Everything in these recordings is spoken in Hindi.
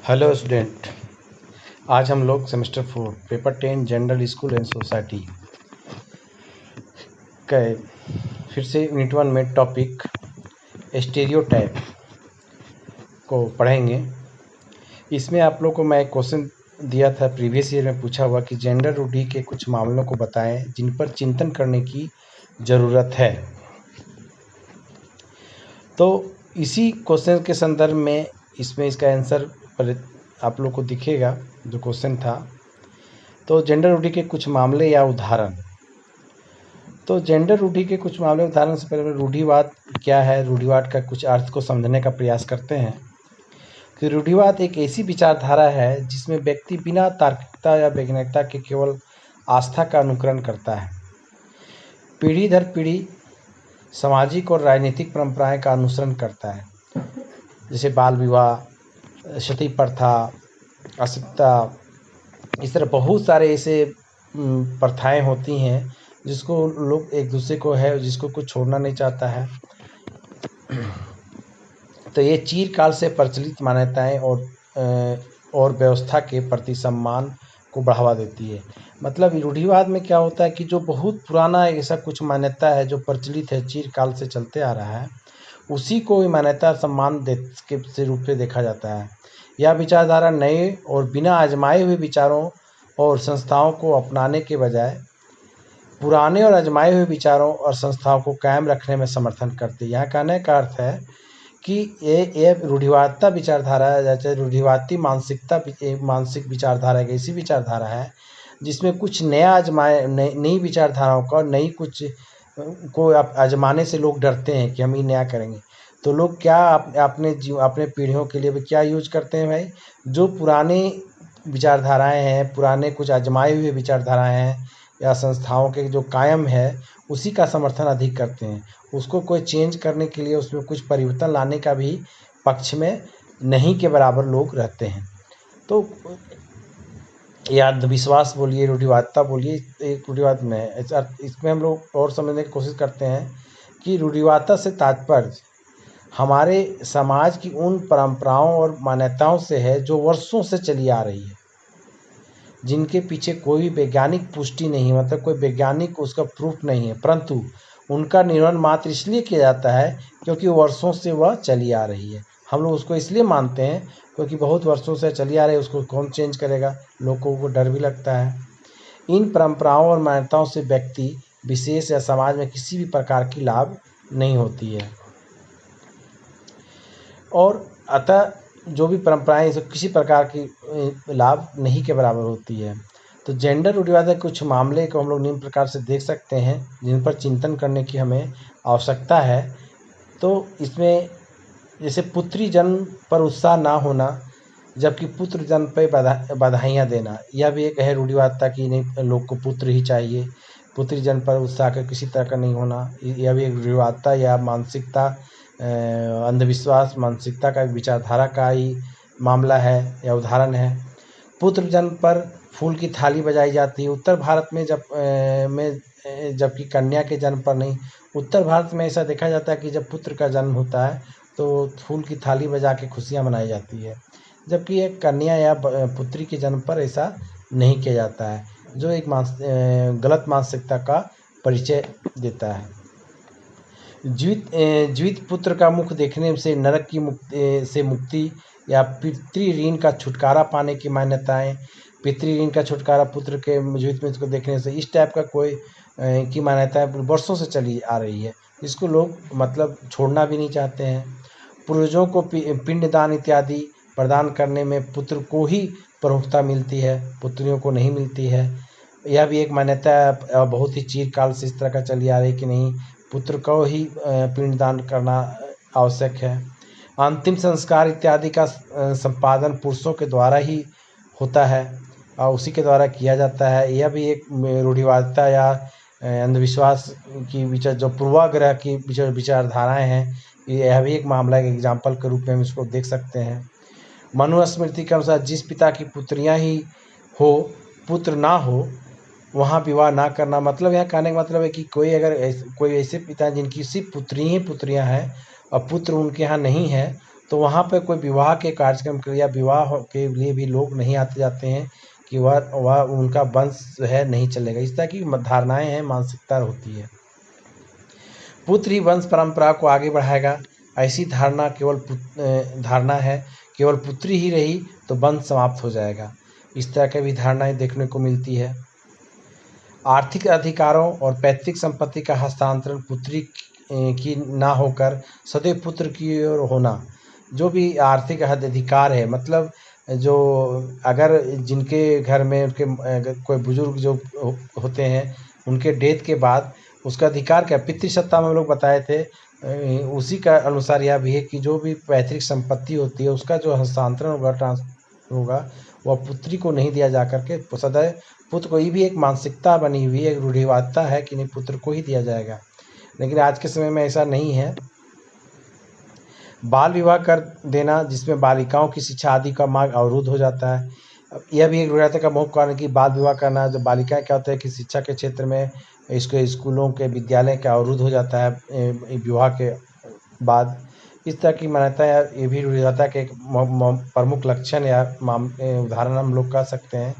Hello student. आज हम लोग semester 4 paper 10 general school and society का फिर से यूनिट 1 में टॉपिक स्टेरियोटाइप को पढ़ेंगे। इसमें आप लोग को मैं एक क्वेश्चन दिया था, प्रीवियस ईयर में पूछा हुआ कि जेंडर रूढ़ि के कुछ मामलों को बताएं जिन पर चिंतन करने की ज़रूरत है। तो इसी क्वेश्चन के संदर्भ में इसमें इसका आंसर पर आप लोग को दिखेगा जो क्वेश्चन था। तो जेंडर रूढ़ि के कुछ मामले या उदाहरण। तो जेंडर रूढ़ि के कुछ मामले उदाहरण से पहले रूढ़िवाद क्या है, रूढ़िवाद का कुछ अर्थ को समझने का प्रयास करते हैं कि रूढ़िवाद एक ऐसी विचारधारा है जिसमें व्यक्ति बिना तार्किकता या वैज्ञानिकता के केवल आस्था का अनुकरण करता है। पीढ़ी दर पीढ़ी सामाजिक और राजनीतिक परंपराएं का अनुसरण करता है, जैसे बाल विवाह, सती प्रथा, अस्पृश्यता, इस तरह बहुत सारे ऐसे प्रथाएं होती हैं जिसको लोग एक दूसरे को है जिसको कुछ छोड़ना नहीं चाहता है। तो ये चिरकाल से प्रचलित मान्यताएं और व्यवस्था के प्रति सम्मान को बढ़ावा देती है। मतलब रूढ़िवाद में क्या होता है कि जो बहुत पुराना ऐसा कुछ मान्यता है जो प्रचलित है, चिरकाल से चलते आ रहा है, उसी को मान्यता सम्मान के रूप में देखा जाता है। यह विचारधारा नए और बिना आजमाए हुए विचारों और संस्थाओं को अपनाने के बजाय पुराने और आजमाए हुए विचारों और संस्थाओं को कायम रखने में समर्थन करती है। यहाँ कहने का अर्थ है कि ये रूढ़िवादिता विचारधारा है, जैसे रूढ़िवादी मानसिक विचारधारा एक ऐसी विचारधारा है जिसमें कुछ नया आजमाए नई विचारधाराओं का नई कुछ को आजमाने से लोग डरते हैं कि हम ये नया करेंगे। तो लोग क्या अपने पीढ़ियों के लिए क्या यूज करते हैं भाई, जो पुराने विचारधाराएं हैं, पुराने कुछ आजमाए हुए विचारधाराएं हैं या संस्थाओं के जो कायम है उसी का समर्थन अधिक करते हैं। उसको कोई चेंज करने के लिए उसमें कुछ परिवर्तन लाने का भी पक्ष में नहीं के बराबर लोग रहते हैं। तो या अंधविश्वास बोलिए, रूढ़िवादिता बोलिए, एक रूढ़िवाद में इसमें हम लोग और समझने की कोशिश करते हैं कि रूढ़िवादिता से तात्पर्य हमारे समाज की उन परंपराओं और मान्यताओं से है जो वर्षों से चली आ रही है, जिनके पीछे कोई वैज्ञानिक पुष्टि नहीं, मतलब कोई वैज्ञानिक उसका प्रूफ नहीं है, परंतु उनका निर्माण मात्र इसलिए किया जाता है क्योंकि वर्षों से वह चली आ रही है। हम लोग उसको इसलिए मानते हैं क्योंकि बहुत वर्षों से चली आ रही है, उसको कौन चेंज करेगा, लोगों को डर भी लगता है। इन परंपराओं और मान्यताओं से व्यक्ति विशेष या समाज में किसी भी प्रकार की लाभ नहीं होती है, और अतः जो भी परंपराएं किसी प्रकार की लाभ नहीं के बराबर होती है। तो जेंडर रूढ़िवाद के कुछ मामले को हम लोग निम्न प्रकार से देख सकते हैं जिन पर चिंतन करने की हमें आवश्यकता है। तो इसमें जैसे पुत्री जन्म पर उत्साह ना होना, जबकि पुत्र जन्म पर बधाइयाँ देना, यह भी एक है रूढ़िवादिता की नहीं, लोग को पुत्र ही चाहिए, पुत्री जन्म पर उत्साह का किसी तरह का नहीं होना, यह भी एक रूढ़िवादिता या मानसिकता, अंधविश्वास मानसिकता का विचारधारा का ही मामला है या उदाहरण है। पुत्र जन्म पर फूल की थाली बजाई जाती है उत्तर भारत में, जबकि कन्या के जन्म पर नहीं। उत्तर भारत में ऐसा देखा जाता है कि जब पुत्र का जन्म होता है तो फूल की थाली बजा के खुशियाँ मनाई जाती है, जबकि एक कन्या या पुत्री के जन्म पर ऐसा नहीं किया जाता है, जो एक गलत मानसिकता का परिचय देता है। जीवित पुत्र का मुख देखने से नरक की मुक्ति या पितृ ऋण का छुटकारा पाने की मान्यताएं, पितृ ऋण का छुटकारा पुत्र के जीवित मृत्यु को देखने से, इस टाइप का कोई की मान्यताएं वर्षों से चली आ रही है, इसको लोग मतलब छोड़ना भी नहीं चाहते हैं। पूर्वजों को पिंडदान इत्यादि प्रदान करने में पुत्र को ही प्रमुखता मिलती है, पुत्रियों को नहीं मिलती है। यह भी एक मान्यता बहुत ही चिरकाल से इस तरह का चली आ रही है कि नहीं, पुत्र को ही पिंडदान करना आवश्यक है। अंतिम संस्कार इत्यादि का संपादन पुरुषों के द्वारा ही होता है और उसी के द्वारा किया जाता है। यह भी एक रूढ़िवादिता या अंधविश्वास की जो पूर्वाग्रह की विचारधाराएं हैं, यह भी एक मामला, एक एग्जाम्पल के रूप में हम इसको देख सकते हैं। मनुस्मृति के अनुसार जिस पिता की पुत्रियां ही हो, पुत्र ना हो, वहाँ विवाह ना करना। मतलब यहाँ कहने का मतलब है कि कोई ऐसे पिता जिनकी सिर्फ पुत्रियां हैं और पुत्र उनके यहाँ नहीं है, तो वहाँ पे कोई विवाह के कार्यक्रम के लिए या विवाह के लिए भी लोग नहीं आते जाते हैं कि वह उनका वंश जो है नहीं चलेगा। इस तरह की धारणाएं हैं, मानसिकता होती है। पुत्र ही वंश परंपरा को आगे बढ़ाएगा, ऐसी धारणा है केवल पुत्री ही रही तो वंश समाप्त हो जाएगा। इस तरह की भी धारणाएं देखने को मिलती है। आर्थिक अधिकारों और पैतृक संपत्ति का हस्तांतरण पुत्री की ना होकर सदैव पुत्र की ओर होना। जो भी आर्थिक अधिकार है, मतलब जो अगर जिनके घर में उनके कोई बुजुर्ग जो होते हैं, उनके डेथ के बाद उसका अधिकार क्या पितृसत्ता में हम लोग बताए थे, उसी का अनुसार यह भी है कि जो भी पैतृक संपत्ति होती है उसका जो हस्तांतरण होगा वह पुत्री को नहीं दिया जा करके सदैव पुत्र को। ये भी एक मानसिकता बनी हुई है, एक रूढ़िवादिता है कि नहीं पुत्र को ही दिया जाएगा, लेकिन आज के समय में ऐसा नहीं है। बाल विवाह कर देना जिसमें बालिकाओं की शिक्षा आदि का मार्ग अवरुद्ध हो जाता है। यह भी एक रूढ़िवादिता का मुख्य कारण कि बाल विवाह करना, जो बालिकाएं क्या होता है कि शिक्षा के क्षेत्र में इसके स्कूलों के विद्यालय का अवरुद्ध हो जाता है विवाह के बाद। इस तरह की मान्यता ये भी रूढ़िवादिता के एक प्रमुख लक्षण या उदाहरण हम लोग कह सकते हैं।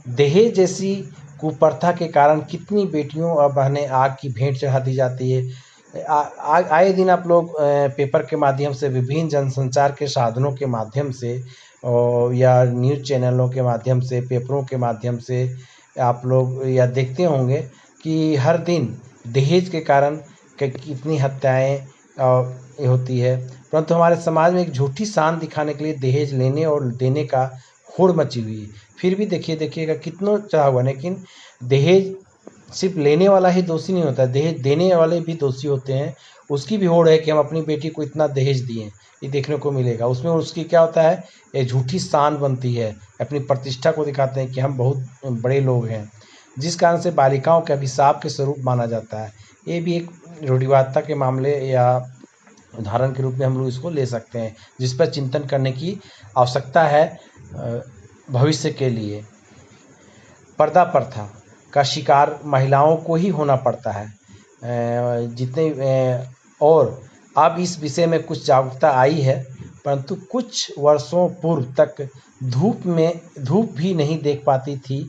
दहेज जैसी कुप्रथा के कारण कितनी बेटियों और बहनें आग की भेंट चढ़ा दी जाती है। आए दिन आप लोग पेपर के माध्यम से, विभिन्न जनसंचार के साधनों के माध्यम से या न्यूज़ चैनलों के माध्यम से, पेपरों के माध्यम से आप लोग या देखते होंगे कि हर दिन दहेज के कारण कितनी हत्याएं होती है। परंतु हमारे समाज में एक झूठी शान दिखाने के लिए दहेज लेने और देने का होड़ मची हुई है। फिर भी देखिएगा कितना चाहा हुआ, लेकिन दहेज सिर्फ लेने वाला ही दोषी नहीं होता, दहेज देने वाले भी दोषी होते हैं। उसकी भी होड़ है कि हम अपनी बेटी को इतना दहेज दिए, ये देखने को मिलेगा। उसमें उसकी क्या होता है, एक झूठी शान बनती है, अपनी प्रतिष्ठा को दिखाते हैं कि हम बहुत बड़े लोग हैं, जिस कारण से बालिकाओं के अभिशाप के स्वरूप माना जाता है। ये भी एक रूढ़िवादिता के मामले या उदाहरण के रूप में हम लोग इसको ले सकते हैं, जिस पर चिंतन करने की आवश्यकता है भविष्य के लिए। पर्दा प्रथा का शिकार महिलाओं को ही होना पड़ता है। और अब इस विषय में कुछ जागरूकता आई है, परंतु कुछ वर्षों पूर्व तक धूप भी नहीं देख पाती थी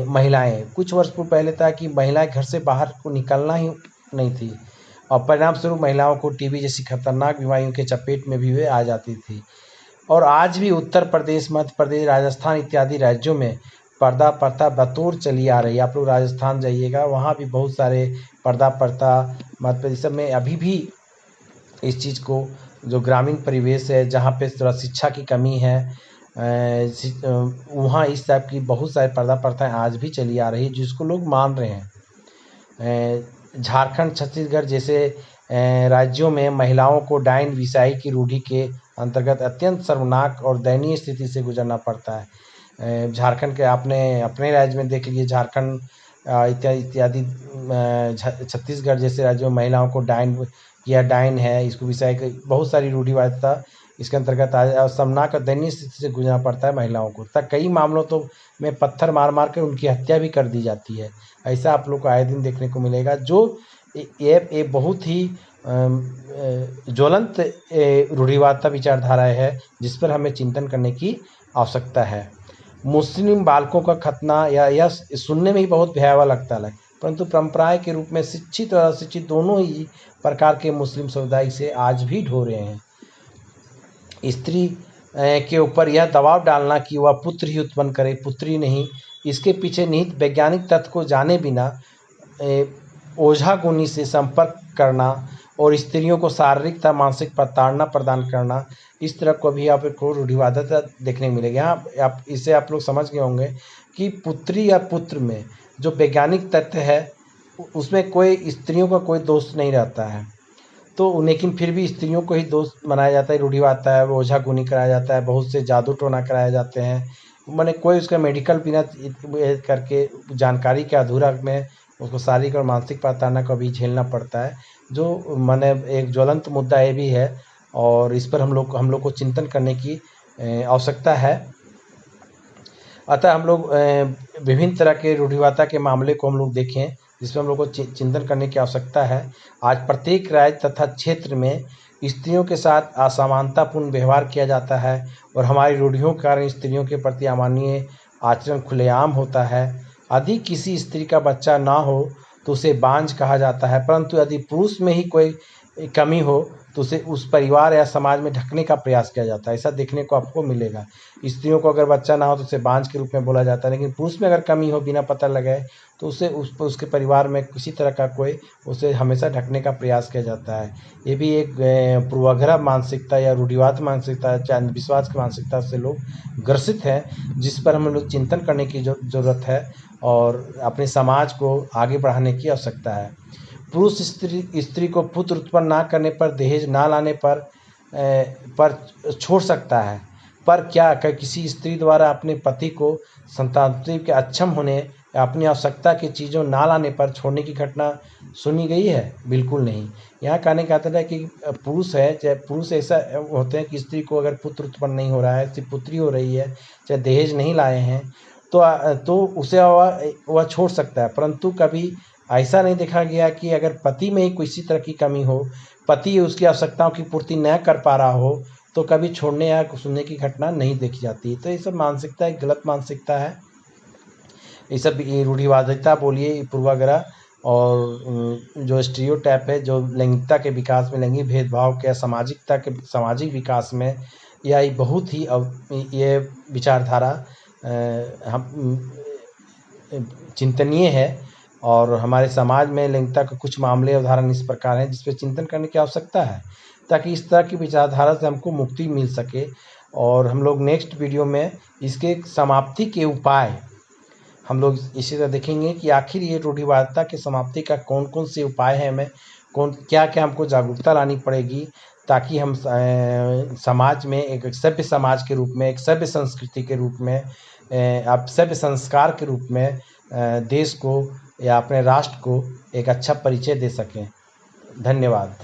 महिलाएं। कुछ वर्ष पूर्व पहले था कि महिलाएं घर से बाहर को निकलना ही नहीं थी, और परिणाम स्वरूप महिलाओं को टीबी जैसी खतरनाक बीमारियों के चपेट में भी वे आ जाती थी। और आज भी उत्तर प्रदेश, मध्य प्रदेश, राजस्थान इत्यादि राज्यों में पर्दा प्रथा बतौर चली आ रही है। आप लोग राजस्थान जाइएगा, वहाँ भी बहुत सारे पर्दा प्रथा, मध्य प्रदेश में अभी भी इस चीज़ को, जो ग्रामीण परिवेश है जहाँ पे थोड़ा शिक्षा की कमी है, वहाँ इस टाइप की बहुत सारी पर्दा प्रथाएँ आज भी चली आ रही है, जिसको लोग मान रहे हैं। झारखंड, छत्तीसगढ़ जैसे राज्यों में महिलाओं को डायन विषाही की रूढ़ी के अंतर्गत अत्यंत शर्मनाक और दयनीय स्थिति से गुजरना पड़ता है। झारखंड के आपने अपने राज्य में देख लीजिए, झारखंड इत्यादि छत्तीसगढ़ जैसे राज्यों में महिलाओं को डायन है, इसको विषय की बहुत सारी रूढ़िवादिता इसके अंतर्गत आ, शर्मनाक और दयनीय स्थिति से गुजरना पड़ता है महिलाओं को। तक कई मामलों तो में पत्थर मार मार कर उनकी हत्या भी कर दी जाती है। ऐसा आप लोग को आए दिन देखने को मिलेगा, जो ये बहुत ही ज्वलंत रूढ़िवादिता विचारधारा है, जिस पर हमें चिंतन करने की आवश्यकता है। मुस्लिम बालकों का खतना या सुनने में ही बहुत भयावह लगता है, परंतु परंपराएं के रूप में शिक्षित और अशिक्षित दोनों ही प्रकार के मुस्लिम समुदाय इसे आज भी ढो रहे हैं। स्त्री के ऊपर यह दबाव डालना कि वह पुत्र ही उत्पन्न करे, पुत्री नहीं, इसके पीछे निहित वैज्ञानिक तथ्य को जाने बिना ओझा गुनी से संपर्क करना और स्त्रियों को शारीरिक तथा मानसिक प्रताड़ना प्रदान करना, इस तरह को भी आपको रूढ़िवादिता देखने को मिलेगी। यहाँ इसे आप लोग समझ गए होंगे कि पुत्री या पुत्र में जो वैज्ञानिक तथ्य है उसमें कोई स्त्रियों का कोई दोष नहीं रहता है, तो लेकिन फिर भी स्त्रियों को ही दोष बनाया जाता है, रूढ़िवादिता है, ओझा गुनी कराया जाता है, बहुत से जादू टोना कराए जाते हैं। मैंने कोई उसका मेडिकल बिना करके जानकारी के अधूरा में उसको शारीरिक और मानसिक प्रताड़ना को भी झेलना पड़ता है, जो मैंने एक ज्वलंत मुद्दा ये भी है, और इस पर हम लोग को चिंतन करने की आवश्यकता है। अतः हम लोग विभिन्न तरह के रूढ़िवादिता के मामले को हम लोग देखें, जिसमें हम लोग को चिंतन करने की आवश्यकता है। आज प्रत्येक राज्य तथा क्षेत्र में स्त्रियों के साथ असमानतापूर्ण व्यवहार किया जाता है और हमारी रूढ़ियों के कारण स्त्रियों के प्रति अमानवीय आचरण खुलेआम होता है। यदि किसी स्त्री का बच्चा ना हो तो उसे बांझ कहा जाता है, परंतु यदि पुरुष में ही कोई कमी हो तो उसे उस परिवार या समाज में ढकने का प्रयास किया जाता है। ऐसा देखने को आपको मिलेगा। स्त्रियों को अगर बच्चा ना हो तो उसे बांझ के रूप में बोला जाता है, लेकिन पुरुष में अगर कमी हो बिना पता लगाए तो उसे उसके परिवार में किसी तरह का कोई उसे हमेशा ढकने का प्रयास किया जाता है। ये भी एक पूर्वाग्रह मानसिकता या रूढ़िवाद मानसिकता या अंधविश्वास की मानसिकता से लोग ग्रसित हैं, जिस पर हम लोग चिंतन करने की ज़रूरत है और अपने समाज को आगे बढ़ाने की आवश्यकता है। पुरुष स्त्री को पुत्र उत्पन्न ना करने पर, दहेज ना लाने पर छोड़ सकता है, पर क्या किसी स्त्री द्वारा अपने पति को संतानोत्पत्ति के अक्षम होने या अपनी आवश्यकता की चीज़ों ना लाने पर छोड़ने की घटना सुनी गई है? बिल्कुल नहीं। यहाँ कहने का तात्पर्य है कि पुरुष है, चाहे पुरुष ऐसा होते हैं कि स्त्री को अगर पुत्र उत्पन्न नहीं हो रहा है, सिर्फ पुत्री हो रही है, चाहे दहेज नहीं लाए हैं, तो उसे वह छोड़ सकता है। परंतु कभी ऐसा नहीं देखा गया कि अगर पति में ही किसी तरह की कमी हो, पति उसकी आवश्यकताओं की पूर्ति न कर पा रहा हो, तो कभी छोड़ने या सुनने की घटना नहीं देखी जाती। तो ये सब मानसिकता एक गलत मानसिकता है। ये सब रूढ़िवादिता बोलिए, पूर्वाग्रह और जो स्टीरियोटाइप है, जो लैंगिकता के विकास में, लैंगिक भेदभाव के, सामाजिकता के सामाजिक विकास में, यह बहुत ही ये विचारधारा हम चिंतनीय है। और हमारे समाज में लैंगिकता के कुछ मामले उदाहरण इस प्रकार हैं जिस पर चिंतन करने की आवश्यकता है, ताकि इस तरह की विचारधारा से हमको मुक्ति मिल सके। और हम लोग नेक्स्ट वीडियो में इसके समाप्ति के उपाय हम लोग इसी तरह देखेंगे कि आखिर ये रूढ़िवादिता की समाप्ति का कौन कौन से उपाय हैं, हमें क्या क्या हमको जागरूकता लानी पड़ेगी, ताकि हम समाज में एक सभ्य समाज के रूप में, एक सभ्य संस्कृति के रूप में, आप सभ्य संस्कार के रूप में देश को या अपने राष्ट्र को एक अच्छा परिचय दे सकें। धन्यवाद।